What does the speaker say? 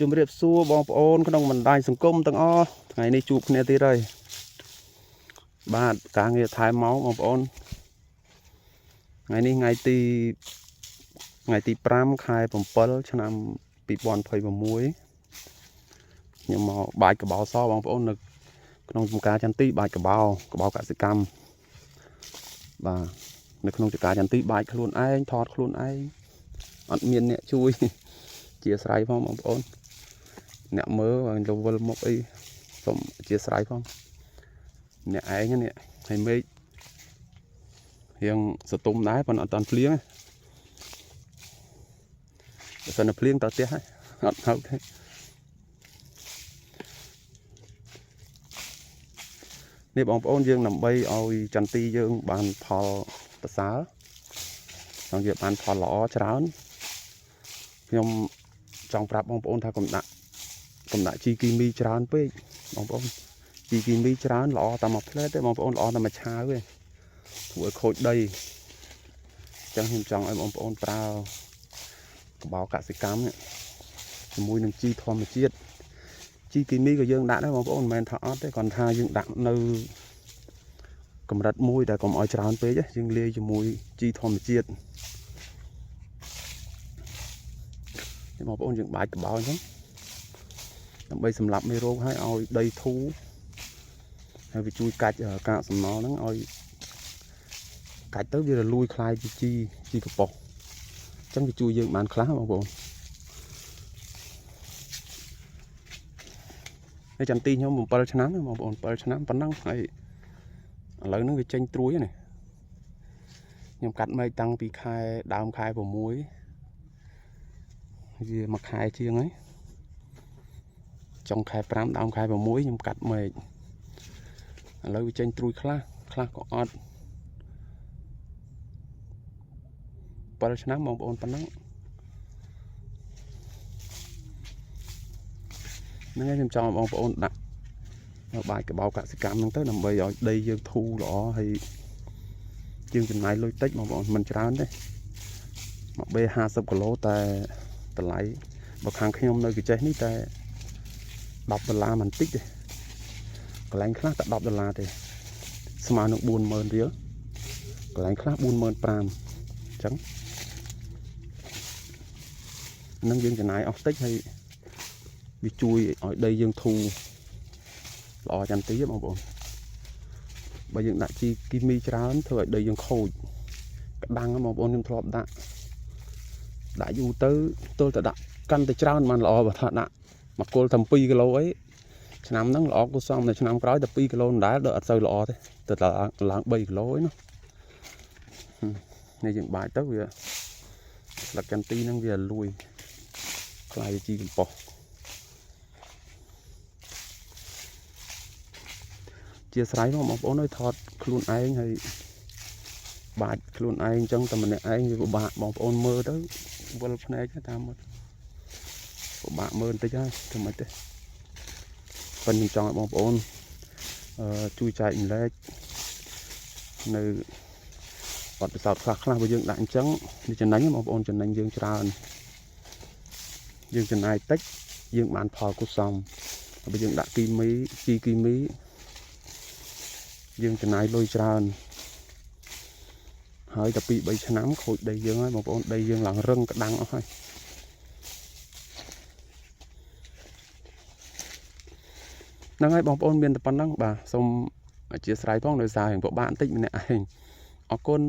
ជំរាបសួរបងប្អូនក្នុងបណ្ដាញសង្គមទាំងអស់ថ្ងៃនេះជួបគ្នាទៀតហើយបាទការងារថែមមកបងប្អូនថ្ងៃនេះថ្ងៃទី5ខែ7ឆ្នាំ2026ខ្ញុំមកបាយកបោសបងប្អូននៅក្នុងចំការចន្ទទីបាយកបោកសិកម្មបាទនៅក្នុងចំការចន្ទទីបាយខ្លួនឯងថតខ្លួនឯងអត់មានអ្នកជួយជាស្រ័យផងបងប្អូនអ្នកមើលទៅវិលមកអីសូមអធិស្ឋានផងអ្នកឯងនេះហើយមេឃរៀងសតុំដែរប៉ុន្តែអត់តាន់ភ្លៀងបើសិនតែភ្លៀងតើផ្ទះហើយអត់ហៅទេនេះបងប្អូនយើងដើម្បីឲ្យចន្ទទីយើងបានផលប្រសើរចង់និយាយបានផលល្អច្រើនខ្ញុំចង់ប្រាប់បងប្អូនថាកុំដាក់ជីគីមីច្រើនពេកបងប្អូនជីគីមីច្រើនល្អតែមួយផ្លែទេបងប្អូនល្អតែមួយឆាវទេធ្វើឲ្យខូចដីអញ្ចឹងខ្ញុំចង់ឲ្យបងប្អូនប្រើកបោកសិកម្មជាមួយនឹងជីធម្មជាតិជីគីមីក៏យើងដាក់ដែរបងប្អូនមិនមែនថាអត់ទេគ្រាន់ថាយើងដាក់នៅកម្រិតមួយតែកុំឲ្យច្រើនពេកយើងលាយជាមួយជីធម្មជាតិនេះបងប្អូនយើងបាយកបោអញ្ចឹងដើម្បីសម្លាប់មេរោគឲ្យដីធូរហើយវាជួយកាច់កាកសំណល់ហ្នឹងឲ្យកាច់ទៅវារលួយคล้ายជាជីកប៉ុសអញ្ចឹងវាជួយយើងបានខ្លះបងប្អូនហើយចន្ទទីខ្ញុំ7ឆ្នាំបងប្អូន7ឆ្នាំប៉ុណ្ណឹងហើយឥឡូវហ្នឹងវាចេញត្រួយហ្នឹងខ្ញុំកាត់មែកតាំងពីដើមខែ6វាមួយខែជាងហើយចុងខែ5ដើមខែ6ខ្ញុំកាត់មែកឥឡូវវាចេញត្រួយខ្លះក៏អត់7ឆ្នាំបងប្អូនប៉ុណ្ណឹងហ្នឹងហើយខ្ញុំចង់ឲ្យបងប្អូនដាក់បាយកបោកសិកម្មហ្នឹងទៅដើម្បីឲ្យដីយើងធូរល្អហើយយើងចំណាយលុយតិចបងប្អូនមិនច្រើនទេមកបេ50គីឡូតែតម្លៃបើខាងខ្ញុំនៅកញ្ចេះនេះតែ$10មិនតិចទេកន្លែងខ្លះតែ$10ទេស្មើនឹង40000រៀលកន្លែងខ្លះ45000អញ្ចឹងនឹងយើងចំណាយអស់តិចហើយវាជួយឲ្យដីយើងធូរល្អចន្ទទីបងប្អូនបើយើងដាក់ជីគីមីច្រើនធ្វើឲ្យដីយើងខូចក្តាំងបងប្អូនខ្ញុំធ្លាប់ដាក់យូរទៅទល់តែដាក់កាន់តែច្រើនបានល្អបើថាដាក់មកគល់តែ2គីឡូអីឆ្នាំហ្នឹងល្អគួរសមតែឆ្នាំក្រោយតែ2គីឡូដដែលដល់អត់សូវល្អទេទៅឡើង3គីឡូឯណានេះយើងបាចទៅវាស្លឹកចន្ទទីហ្នឹងវាលួយខ្លាយជីកំប៉ុសជាស្រ័យបងប្អូនអើយថតខ្លួនឯងហើយបាចខ្លួនឯងអញ្ចឹងតែម្នាក់ឯងវាពិបាកបងប្អូនមើលទៅវិលភ្នែកតាមមកពិបាកមើលបន្តិចហើយតែមិនទេប៉ុន្តែខ្ញុំចង់ឲ្យបងប្អូនជួយចែកម្លែកនៅបទពិសោធន៍ខ្លះបើយើងដាក់អញ្ចឹងវាចំណេញបងប្អូនចំណេញយើងច្រើនយើងចំណាយតិចយើងបានផលគួរសមបើយើងដាក់ជីគីមីយើងចំណាយលុយច្រើនហើយតែ2-3ឆ្នាំខូចដីយើងហើយបងប្អូនដីយើងឡើងរឹងក្តាំងអស់ហើយហ្នឹងហើយបងប្អូនមានតែប៉ុណ្ណឹងបាទសូមអធិស្ឋានផងដោយសាររឿងពិបាកបន្តិចម្នាក់ឯងអរគុណ